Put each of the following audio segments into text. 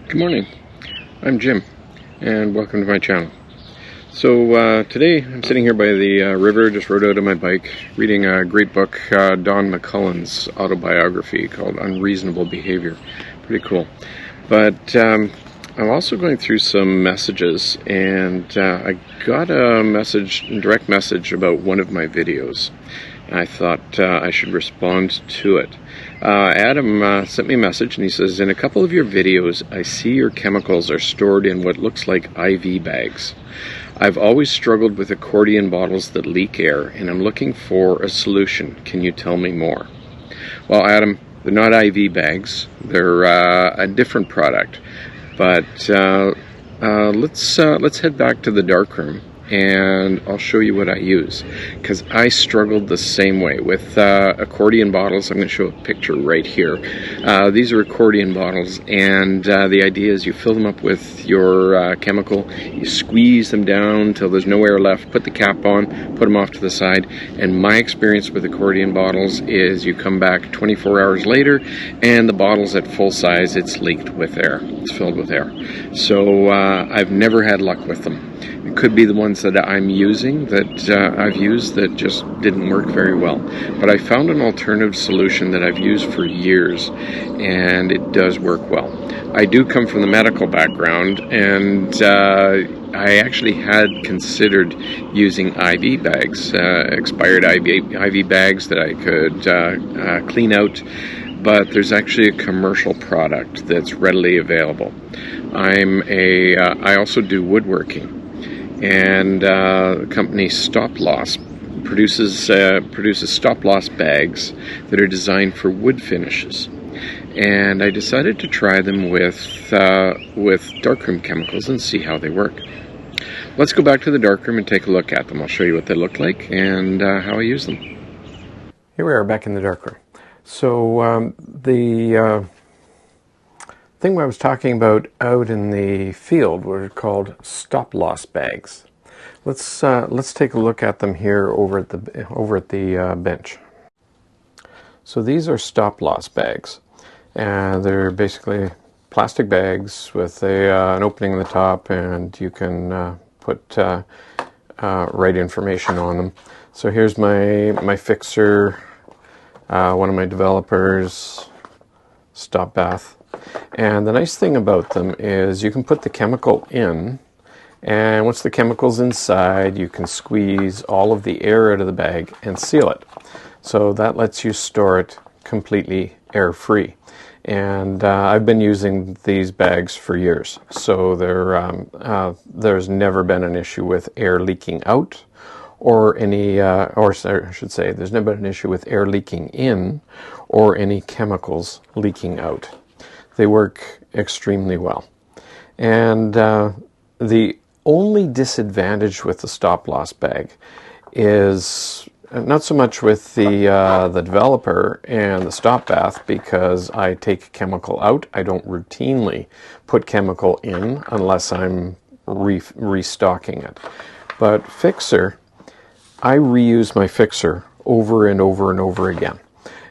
Good morning, I'm Jim, and welcome to my channel. So today I'm sitting here by the river, just rode out on my bike, reading a great book, Don McCullen's autobiography called Unreasonable Behavior. Pretty cool. But I'm also going through some messages, and I got a direct message about one of my videos. I thought I should respond to it. Adam sent me a message and he says, in a couple of your videos, I see your chemicals are stored in what looks like IV bags. I've always struggled with accordion bottles that leak air, and I'm looking for a solution. Can you tell me more? Well, Adam, they're not IV bags. They're a different product. But let's head back to the darkroom, and I'll show you what I use, because I struggled the same way with accordion bottles. I'm going to show a picture right here. These are accordion bottles, and the idea is you fill them up with your chemical, you squeeze them down until there's no air left, put the cap on, put them off to the side, and my experience with accordion bottles is you come back 24 hours later and the bottle's at full size, it's leaked with air, it's filled with air. So I've never had luck with them. It could be the ones that I'm using that I've used that just didn't work very well. But I found an alternative solution that I've used for years, and it does work well. I do come from the medical background, and I actually had considered using IV bags, expired IV bags that I could clean out, but there's actually a commercial product that's readily available. I also do woodworking. And the company Stop Loss produces stop loss bags that are designed for wood finishes. And I decided to try them with darkroom chemicals and see how they work. Let's go back to the darkroom and take a look at them. I'll show you what they look like and how I use them. Here we are back in the darkroom. So the thing I was talking about out in the field were called stop loss bags. Let's take a look at them here over at the bench. So these are stop loss bags, and they're basically plastic bags with an opening in the top, and you can put right information on them. So here's my fixer, one of my developers, Stop Bath. And the nice thing about them is you can put the chemical in, and once the chemical's inside, you can squeeze all of the air out of the bag and seal it. So that lets you store it completely air-free. And I've been using these bags for years, so there's never been an issue with air leaking out, or I should say, there's never been an issue with air leaking in, or any chemicals leaking out. They work extremely well. And the only disadvantage with the stop loss bag is not so much with the developer and the Stop Bath, because I take chemical out. I don't routinely put chemical in unless I'm restocking it. But fixer, I reuse my fixer over and over and over again.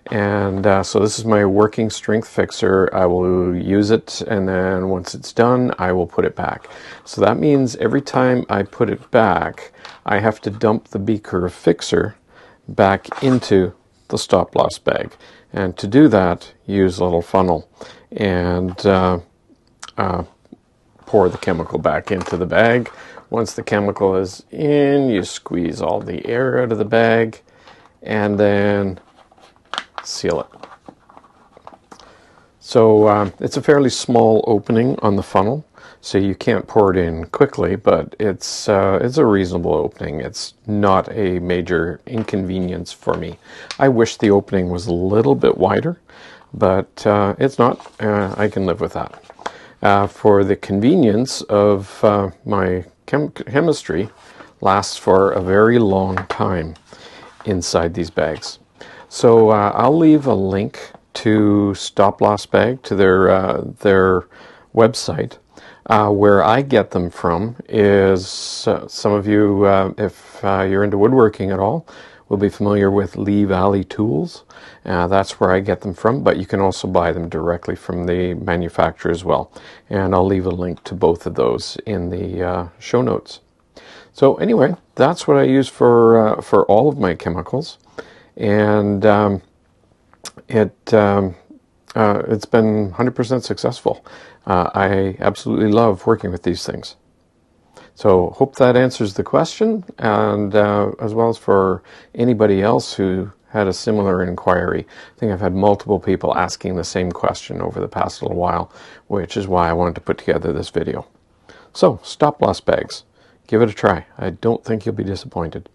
And so this is my working strength fixer. I will use it, and then once it's done, I will put it back. So that means every time I put it back, I have to dump the beaker of fixer back into the stop loss bag. And to do that, use a little funnel and pour the chemical back into the bag. Once the chemical is in, you squeeze all the air out of the bag, and then seal it. So it's a fairly small opening on the funnel, so you can't pour it in quickly, but it's a reasonable opening. It's not a major inconvenience for me. I wish the opening was a little bit wider, but it's not. I can live with that. For the convenience of my chemistry lasts for a very long time inside these bags. So I'll leave a link to Stop Loss Bag, to their website. Where I get them from is, some of you, if you're into woodworking at all, will be familiar with Lee Valley Tools. That's where I get them from, but you can also buy them directly from the manufacturer as well. And I'll leave a link to both of those in the show notes. So anyway, that's what I use for all of my chemicals, and it's been 100% successful. I absolutely love working with these things. So hope that answers the question, and as well as for anybody else who had a similar inquiry. I think I've had multiple people asking the same question over the past little while, which is why I wanted to put together this video. So, stop-loss bags. Give it a try. I don't think you'll be disappointed.